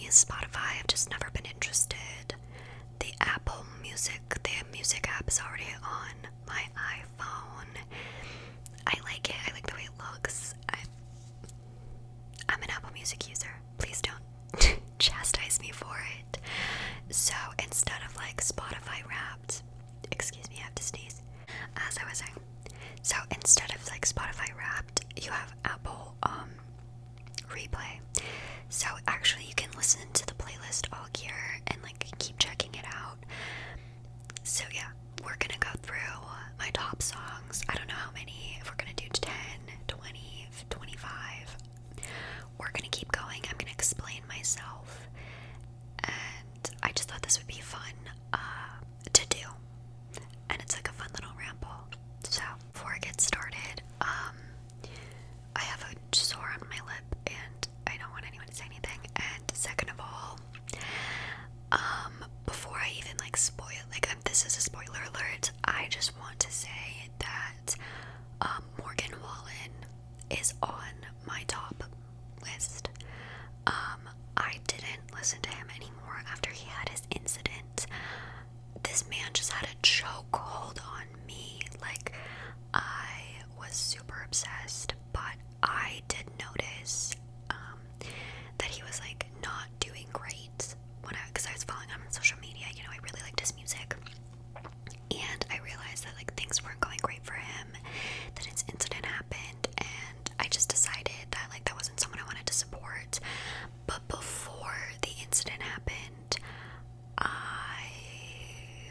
use Spotify. I've just never been interested. The music app is already on my iPhone. I like it. I like the way it looks. I'm an Apple Music user. Please don't chastise me for it. So instead of like Spotify Wrapped, excuse me, I have to sneeze. As I was saying, so instead of like Spotify Wrapped, you have Apple Replay. So actually, you can listen to the playlist all year and like keep checking it out. So yeah, we're gonna go through my top songs. I don't know how many, if we're gonna do 10, 20, 25. We're gonna keep going. I'm gonna explain myself. And I just thought this would be fun to do. And it's like a fun little ramble. So before I get started, I have a sore on my lip and I don't want anyone to say anything. And second of all, before I even like spoil, like this is a spoiler alert, I just want to say that Morgan Wallen is on my top list. I didn't listen to him anymore after he had his incident. This man just had a chokehold on me. Like, I was super obsessed, but I did notice that he was like not doing great because I was following him on social media. You know, I really liked his music, and I realized that like things weren't going great for him. That his incident happened, and I just decided that like that wasn't someone I wanted to support. But before the incident happened, I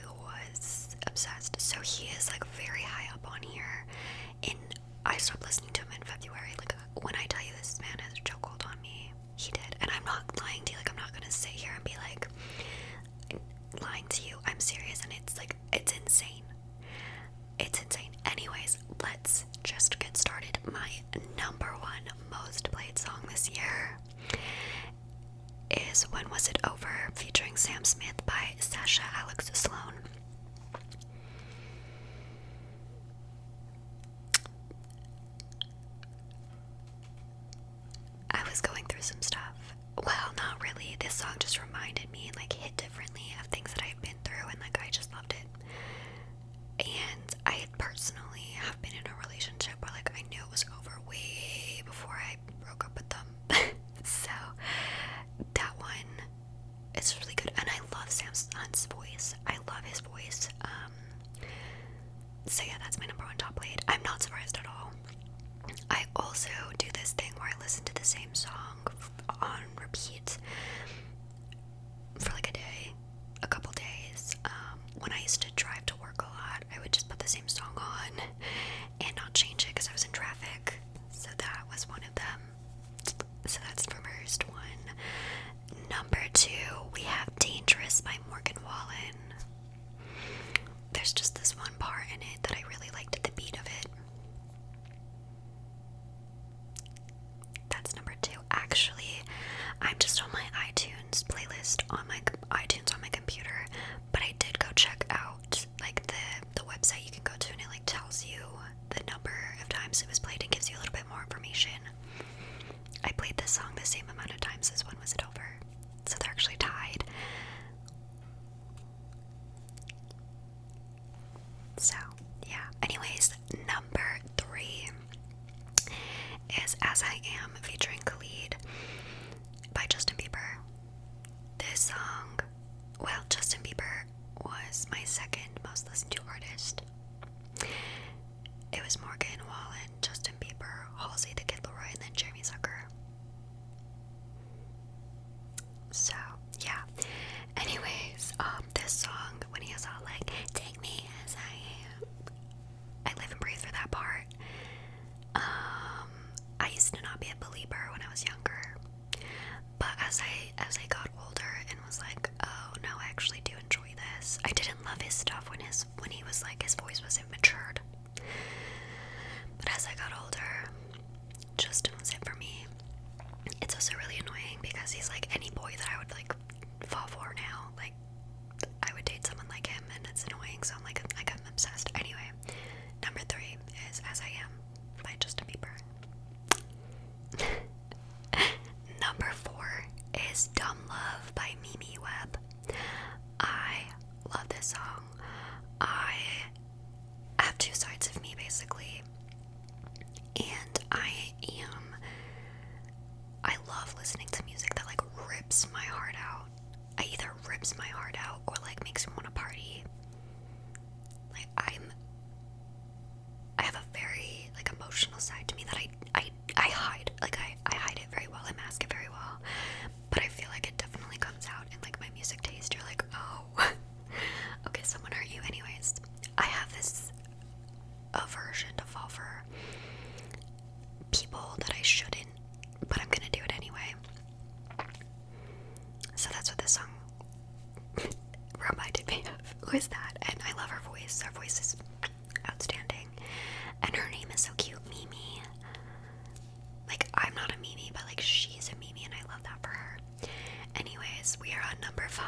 was obsessed. So he is like very high up on here, and I stopped listening to him in February. Like, when I tell you this man has a chokehold on me, he did. And I'm not lying to you. Like, I'm not gonna sit here and be like lying to you. I'm serious, and it's like, it's insane. It's insane. Anyways, let's just get started. My number one most played song this year is When Was It Over, featuring Sam Smith by Sasha Alex Sloan. I was going through some stuff. Well, not really. This song just reminded me and like hit differently of things that I've been through, and like I just loved it. And I had personally have been in a relationship where like I knew it was over way before I broke up with them. So that one is really good, and I love Sam's voice. I love his voice. So yeah, that's my number one top played. I'm not surprised at all. I also do this thing where I listen to the same song on repeat for like a day, a couple days. When I used to drive to work a lot, I would just put the same song on and not change it because I was in traffic. So that was one of them. So that's the first one. Number two, we have Dangerous by Morgan Wallen. There's just this one part in it that I really liked, the beat of it. That's number two. Actually, I'm just on my iTunes playlist on my iTunes on my computer, but I did go check out like the website you can go to, and it like tells you the number of times it was played and gives you a little bit more information. I played this song the same amount of times as When Was It Over, so they're actually tied. So yeah, anyways, number three is As I Am, featuring Khalid by Justin Bieber. This song, well, Justin Bieber was my second most listened to artist. It was Morgan Wallen, Justin Bieber, Halsey the Kid Leroy, and then Jeremy Zucker. So yeah, anyways, this song, when he was all like, take me as I am, I live and breathe for that part. I used to not be a believer listening to music that like rips my heart out. It either rips my heart out or like makes me want to party. Like I have a very like emotional side to me that I hide. Like I hide it very well. I mask it very well. But I feel like it definitely comes out in like my music taste. You're like, oh, okay, someone hurt you. Anyways, I have this aversion to fall for people that I shouldn't, but I'm gonna do it anyway. So that's what this song reminded me of, was that. And I love her voice. Her voice is outstanding. And her name is so cute, Mimi. Like, I'm not a Mimi, but like she's a Mimi, and I love that for her. Anyways, we are on number 5.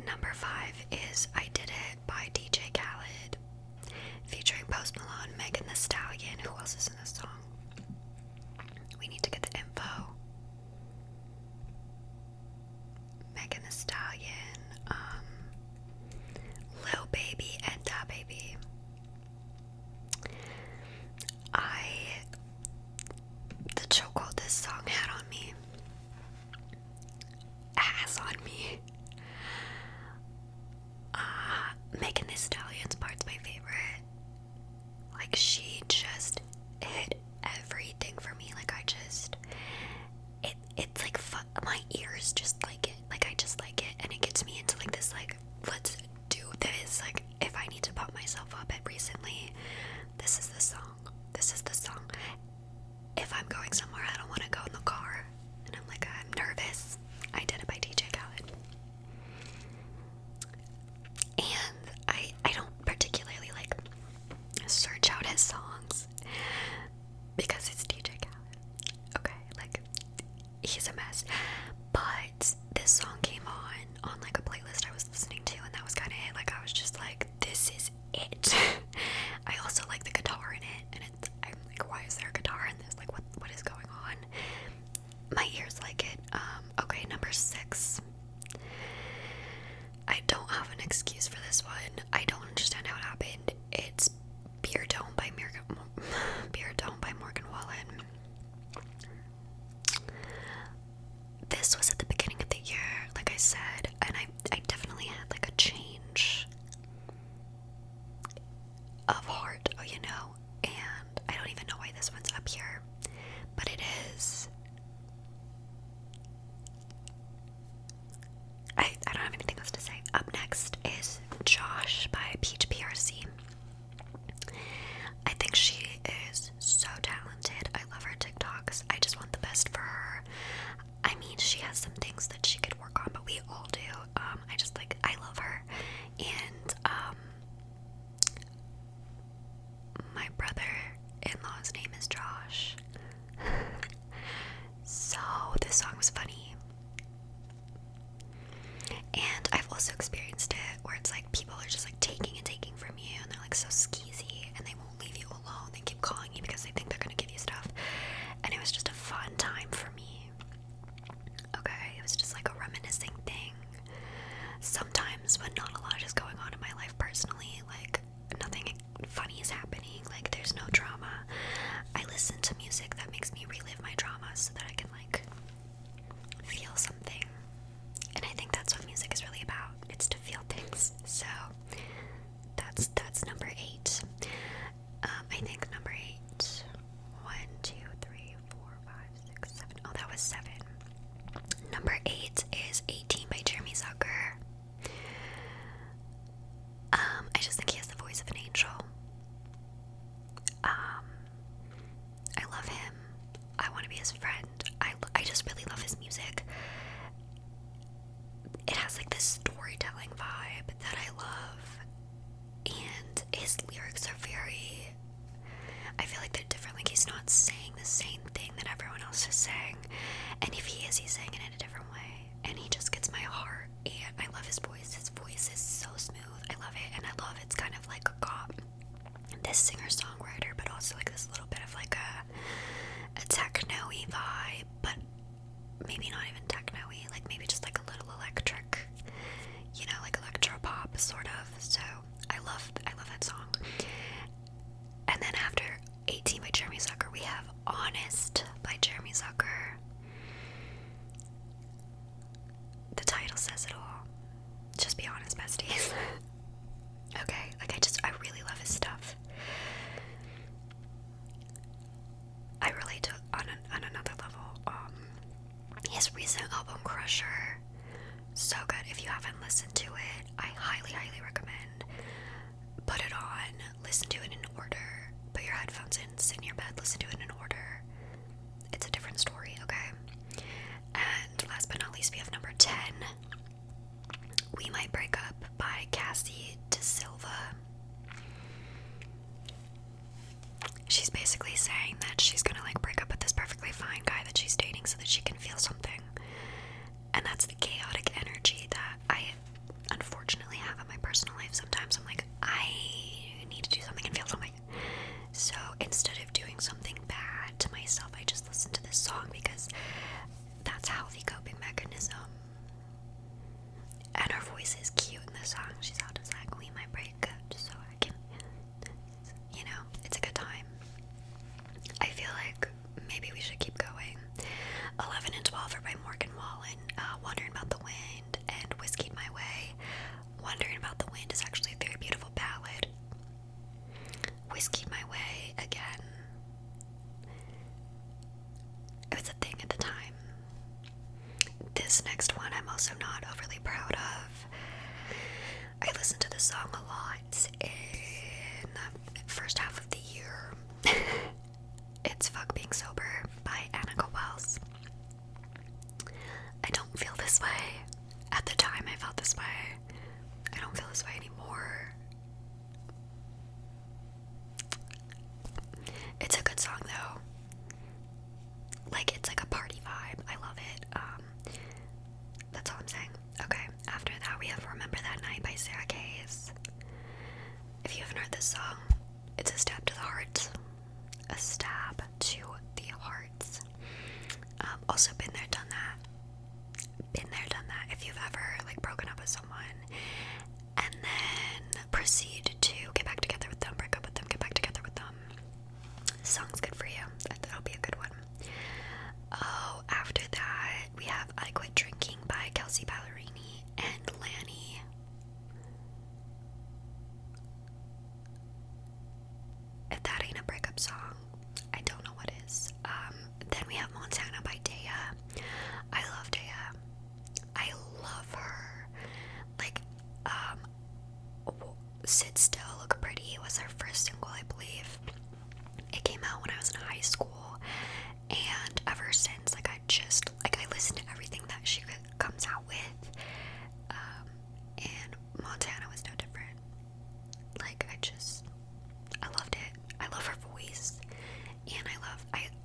Number 5 is I Did It by DJ Khaled, featuring Post Malone, Megan Thee Stallion. Who else is in this song? We need to get the info. Megan Thee Stallion, Lil Baby, and Da Baby. The chokehold this song had on me, has on me. Megan Thee Stallion's part's my favorite. Like, she just hit everything for me. Like, it's like my ears just like it. Like, I just like it, and it gets me into like this, like, let's do this. Like, if I need to pump myself up at recently, this is the song. This is the song. If I'm going somewhere I don't want to go in the car, and I'm like, I'm nervous, I Did It by DJ Khaled. And I don't particularly like search out his songs because it's DJ Khaled. Okay, like, he's a mess. But this song came on like a playlist I was listening to, and that was kind of it. Like, I was just like, this is it. I also like the guitar in it, and I'm like, why is there a guitar in this? Like, what is going on? My ears like it. Okay, number 6. I don't have an excuse for this one. I don't understand how it happened. It's Beer Dome by Morgan Wallen. This was at the beginning of the year, like I said, and I definitely had like a change of heart, you know, and I don't even know why this one's up here, but it is. I don't have anything else to say. Up next is Josh by Peach PRC. I think she is so talented. I love her TikToks. I just want the best for her. I mean, she has some things that she could work on, but we all do. I love her. And my brother-in-law's name is Josh. So this song was funny. And I've also experienced it where it's like people are just like taking and taking from you, and they're like so skeezy, and they won't leave you alone. They keep calling you because they think they're gonna give you stuff. And it was just a fun time for me. Okay, it was just like a reminiscing thing. Sometimes when not a lot is going on in my life personally, like nothing funny is happening, like there's no drama, I listen to music that makes me relive my drama so that I can like feel something. And I think that's what music is really about. It's to feel things. So that's number 8. I think number 8. 1, 2, 3, 4, 5, 6, 7. Oh, that was 7. Number 8 is 18 by Jeremy Zucker. I just think he has the voice of an angel. I love him. I want to be his friend. I just really love his music. It has like this storytelling vibe that I love, and his lyrics are very, I feel like they're different. Like, he's not saying the same thing that everyone else is saying, and if he is, he's saying it in a different way, and he just gets my heart. And I love his voice. His voice is so smooth. I love it. And I love it's kind of like got this singer-songwriter, but also like this little bit of like a techno-y vibe, but maybe not even techno-y, like maybe just like a little electric, you know, like electro-pop sort of. So I love that song. And then after 18 by Jeremy Zucker, have Honest by Jeremy Zucker. The title says it all. Just be honest, besties. Okay, like I really love his stuff. I relate to on another level. His recent album Crusher, so good. If you haven't listened to it, I highly recommend. Put it on, listen to it in order. Put your headphones in, sit in your bed, listen to it in order. It's a different story, okay? And last but not least, we have number 10. We Might Break Up by Cassie De Silva. She's basically saying that she's gonna like break up with this perfectly fine guy that she's dating so that she can feel something. And that's the chaotic energy that I unfortunately have in my personal life. Sometimes I'm like, I need to do something and feel something. So instead of doing something bad to myself, I just listen to this song because that's a healthy coping mechanism. And her voice is cute in the song. She's out to like, we might break up just so I can, you know, it's a good time. I feel like maybe we should keep going. 11 and 12 are by Morgan Wallen. Wondering About the Wind and Whiskeyed My Way. Wondering About the Wind is actually a very beautiful ballad. Whiskeyed My Way, again, it was a thing at the time. This next one I'm also not overly proud of. I listened to this song a lot in the first half of the year. It's Fuck Being Sober by Annika Wells. I don't feel this way. At the time I felt this way. I don't feel this way anymore. It's a good song though. Like, it's like a party vibe. I love it. That's all I'm saying. Okay, after that we have Remember That Night by Sarah Case. If you haven't heard this song, it's a stab to the heart. A stab to the heart. Also been there, done that. Been there, done that. If you've ever like broken up with someone and then proceed to get back together with them, break up with them, get back together with them, song's good for you. That'll be a good one. Oh, after that we have I Quit Drinking by Kelsey Ballerini and Lanny. If that ain't a breakup song, I don't know what is. Then we have Montana by Daya. I love Daya. I love her. Like, Sit Still, Look Pretty was her first single, I believe. It came out when I was in high school, and ever since, like, I listen to everything that she comes out with, and Montana was no different. Like, I loved it. I love her voice, and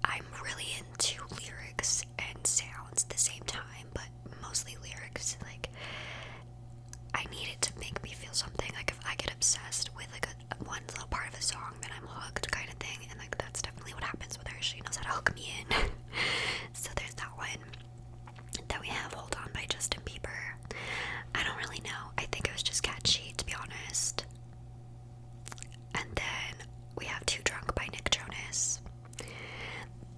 I'm really into lyrics and sounds at the same time, but mostly lyrics. Like, I need it to make me feel something. Like, if I get obsessed with like one little part of a song, then I'm hooked, kind of thing. And like, that's definitely what happens with her. She knows how to hook me in. So there's that one. Then we have Hold On by Justin Bieber. I don't really know. I think it was just catchy, to be honest. And then we have Too Drunk by Nick Jonas.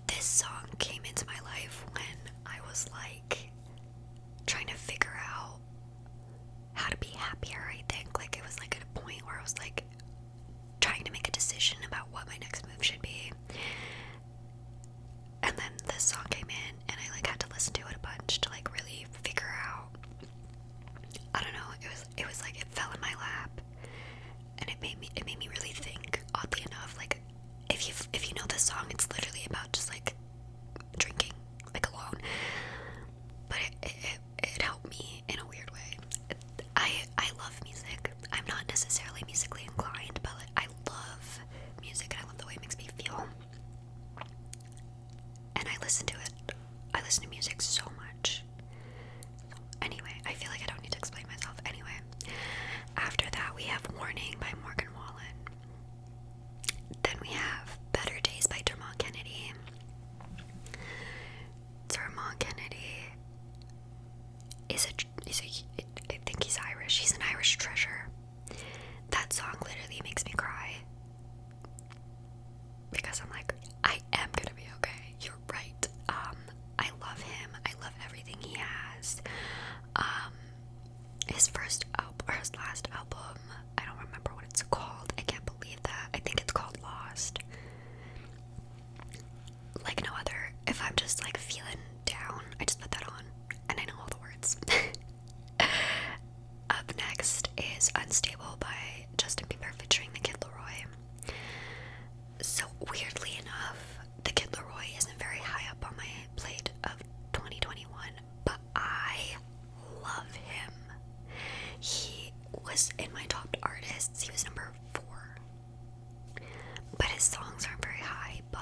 This song came into my life when I was like trying to figure out how to be happier, I think. Like, it was like at a point where I was like trying to make a decision about what my next move should be. And then this song came in and I like had to listen to it a bunch to like really figure out, I don't know, it was like it fell in my lap and it made me really think, oddly enough. Like, if you know this song, it's literally about just like drinking, like, alone. But it helped me in a weird way. I love music. I'm not necessarily musically inclined, but like, I love music and I love the way it makes me feel. And I listen to it. I listen to music so much. Anyway, I feel like I don't need to explain myself. Anyway, after that we have Warning by Morgan Wallen. Then we have Better Days by Dermot Kennedy. Dermot Kennedy I think he's Irish. He's an Irish treasure. That song literally makes me cry. Because I'm like, I am like no other. If I'm just like feeling down, I just put that on and I know all the words. Up next is Unstable by Justin Bieber featuring the Kid Laroi. So weirdly enough, the Kid Laroi isn't very high up on my plate of 2021, but I love him. He was in my top artists. He was number 4. But his songs aren't very high, but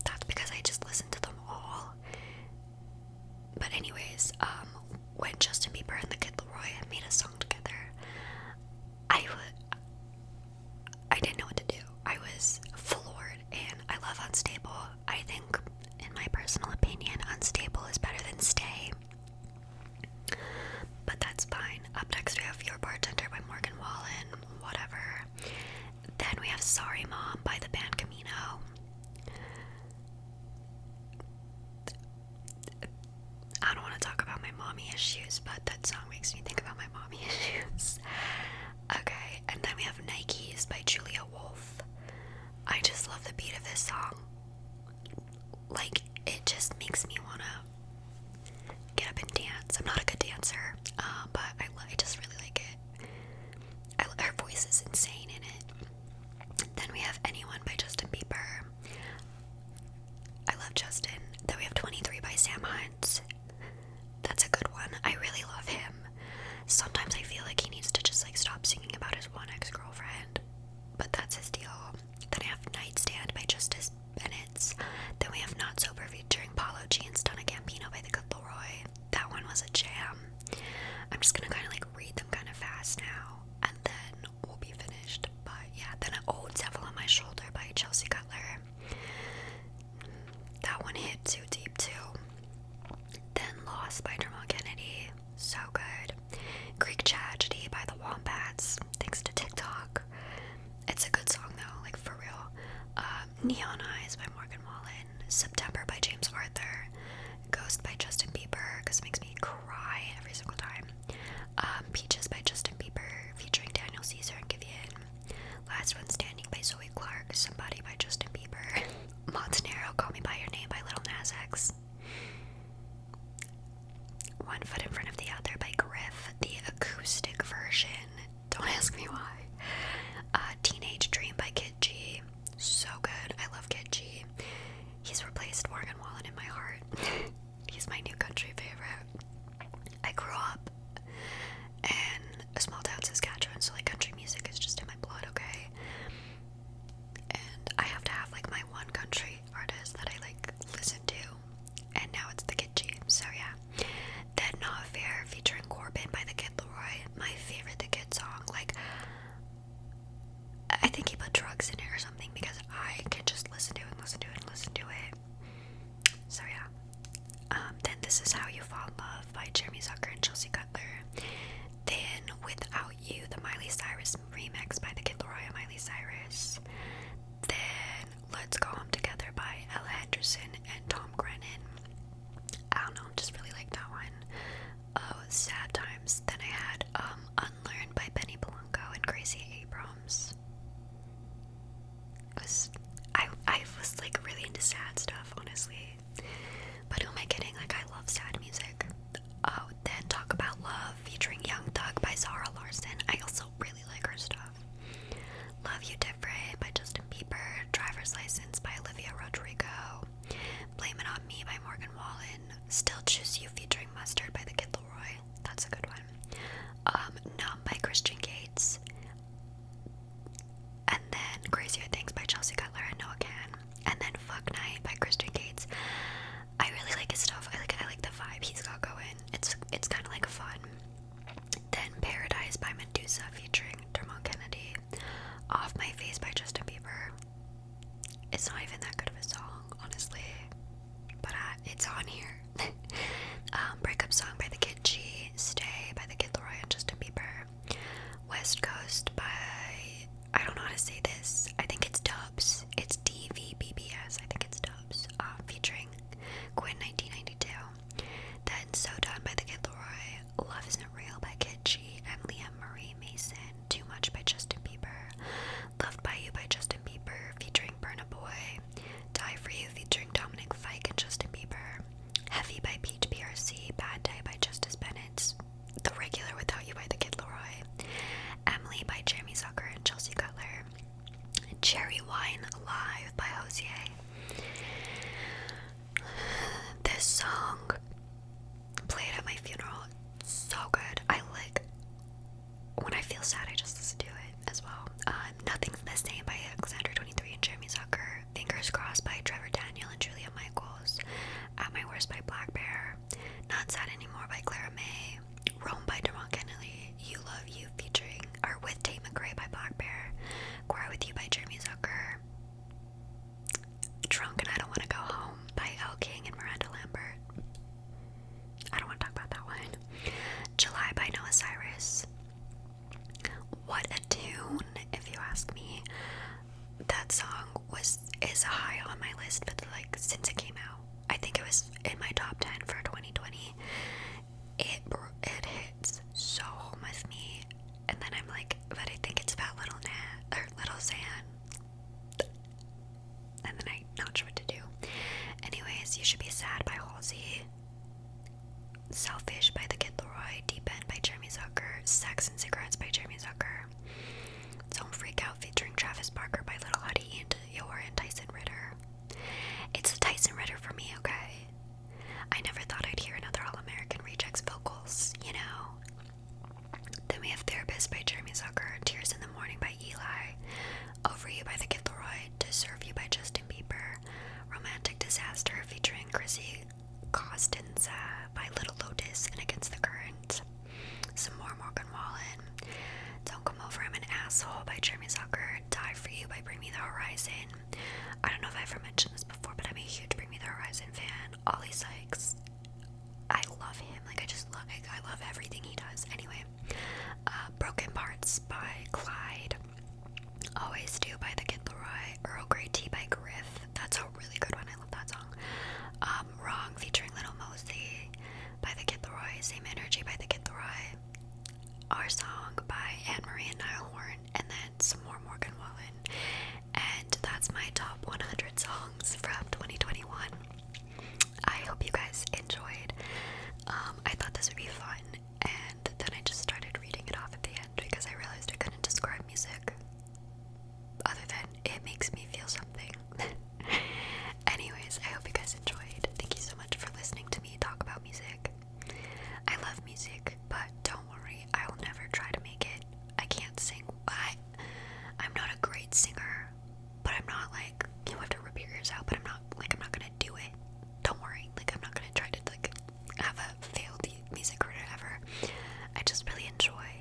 that's because I just listen to them all. But anyways, when Justin Bieber and the Kid Laroi made a song together, I didn't know what to do. I was floored, and I love Unstable. I think, in my personal opinion, Unstable is better than Stay. But that's fine. Up next we have Your Bartender by Morgan Wallen, whatever. Then we have Sorry Mom by the band Camino. I don't want to talk about my mommy issues, but that song makes me think about my mommy issues. Okay, and then we have Nikes by Julia Wolf. I just love the beat of this song. Like, it just makes me want to get up and dance. I'm not a good dancer, but I just really like it. Her voice is insane in it. Then we have Anyone by Justin Bieber. I love Justin. Then we have 23 by Sam Hunt. That's a good one. I really love him. Sometimes I feel like he needs to just like stop singing about his one ex-girlfriend, but that's his deal. Then I have Nightstand by Justice Bennett. Then we have Not Sober featuring Paulo G and Stunna Gambino by the Kid Laroi. That one was a jam. I'm just gonna kind of like read them kind of fast now, and then we'll be finished. But yeah, then Old Devil on My Shoulder by Chelsea Cutler. That one hit too deep too. Then Lost by Dermot Kennedy. So good. Greek Tragedy by the Wombats, thanks to Tik Tok. It's a good song though, like for real. Neon Eyes by Morgan Wallen. September by James Arthur. Ghost by Justin Bieber, because it makes me cry every single time. Peaches by Justin Bieber featuring Daniel Caesar and Giveon. Last One Standing by Zoe Clark. Somebody by Justin Bieber. Montanero, Call Me By Your Name by Lil Nas X. One Foot in Front of the Other by Griff, the acoustic version. Don't ask me why. Teenage Dream by Kid G. So good. I love Kid G. He's replaced Morgan Wallen in my heart. He's my new country favorite. I grew up in a small town, Saskatchewan, so like country music is just in my blood, okay? And I have to have like my one country artist that I like listen to, and now it's the Kid G. So yeah. Then Not Fair featuring Corbin by the Kid Laroi. My favorite The Kid song. Like, I think he put drugs in it or something, because I can just listen to it and listen to it and listen to it. So yeah. Then This Is How You Fall in Love by Jeremy Zucker and Chelsea Cutler. Then Without You, the Miley Cyrus remix by the Kid Laroi and Miley Cyrus. Then Let's Go Home Together by Ella Henderson and Tom Grennan. I don't know, just really like that one. Oh, Sad Times. Then I had Unlearned by Benny Blanco and Gracie Abrams. I was like really into sad stuff, honestly. But who am I kidding? Like, I love sad music. Oh, then Talk About Love featuring Young Thug by Zara Larsson. I also really like her stuff. Love You Different by Justin Bieber. Driver's License by Olivia Rodrigo. Blame It On Me by Morgan Wallen. Still Choose You featuring Mustard by the Kid Laroi. That's a good one. Numb by Christian Gates. And then Crazier Things by Chelsea Cutler and Noah Can. And then Fuck Night by Christian Gates. I really like his stuff. I like the vibe he's got going. It's kind of like fun. Then Paradise by Medusa featuring Dermot Kennedy. Off My Face by Justin Bieber. It's not even that good of a song, honestly, but it's on here. Breakup Song by the Kid G. Stay by the Kid Laroi and Justin Bieber. West Coast by, I don't know how to say this, I think it's Dubs. It's DVBBS, I think it's Dubs, featuring Gwen 1992. Then So Done by the Kid Laroi. Love Isn't Real by Kid G and Liam Marie Mason. Too Much by Justin Bieber. Loved by You by Justin Bieber featuring Burna Boy. Die For You featuring Dominic Rosier. This song played at my funeral. It's so good. I like, when I feel sad, I just listen to it as well. Nothing's the Same by Alexander 23 and Jeremy Zucker. Fingers Crossed by Trevor Daniel and Julia Michaels. At My Worst by Black Bear. Not Sad Anymore by Clara May. Rome by Deron Kennedy. You Love You featuring, or with Tate McRae by Black Bear. Cry With You by Jeremy Zucker. Drunk and I Don't Want to Go Home by Elle King and Miranda Lambert. I don't want to talk about that one. July by Noah Cyrus. What a tune, if you ask me. That song is high on my list, but like since it came out. I think it was in my top 10 for 2020. It hits so home with me, and then I'm like, but I think it's about Little Xan, and then I'm not sure what to do. Anyways, You Should Be Sad by Halsey. Selfish by The Kid Laroi. Deep End by Jeremy Zucker. Sex and Cigarettes by Jeremy Zucker. Don't Freak Out featuring Travis Barker by Little Huddy and Dior and Tyson Ritter. It's a Tyson Ritter for me, okay? I never thought I'd hear another All-American Rejects vocals, you know? Then we have Therapist by Jeremy Zucker. Tears in the Morning by Eli. Over You by The Kid Laroi. Deserve You by Justin Bieber. Romantic Disaster featuring Chrissy Costanza by Little Lotus and Against the Current. Some more Morgan Wallen. Don't Come Over, I'm an Asshole by Jeremy Zucker. Die For You by Bring Me the Horizon. I don't know if I've ever mentioned this before, but I'm a huge Bring Me the Horizon fan. Ollie Sykes. I love him. Like, I love everything he does. Anyway, Broken Parts by Clyde. Always Do by The Kid Laroi. Earl Grey Tea by Griff. That's a really good one. I love that song. Wrong featuring Little Mosey by The Kid Laroi. Same Energy by The Kid Laroi. Our Song by Anne-Marie and Niall Horan. And then some more Morgan Wallen. And that's my top 100 songs from 2021. I hope you guys enjoyed. I thought this would be fun, and then I just started reading it off at the end because I realized I couldn't describe music other than it makes me feel something. Anyways, I hope you guys enjoyed. Thank you so much for listening to me talk about music. I love music, but don't worry, I will never try to make it. I can't sing. I'm not a great singer, but I'm not like, you have to rip your ears out, but I'm not gonna do it. Don't worry, like, I'm not gonna try to like have a failed music career ever. I just really enjoy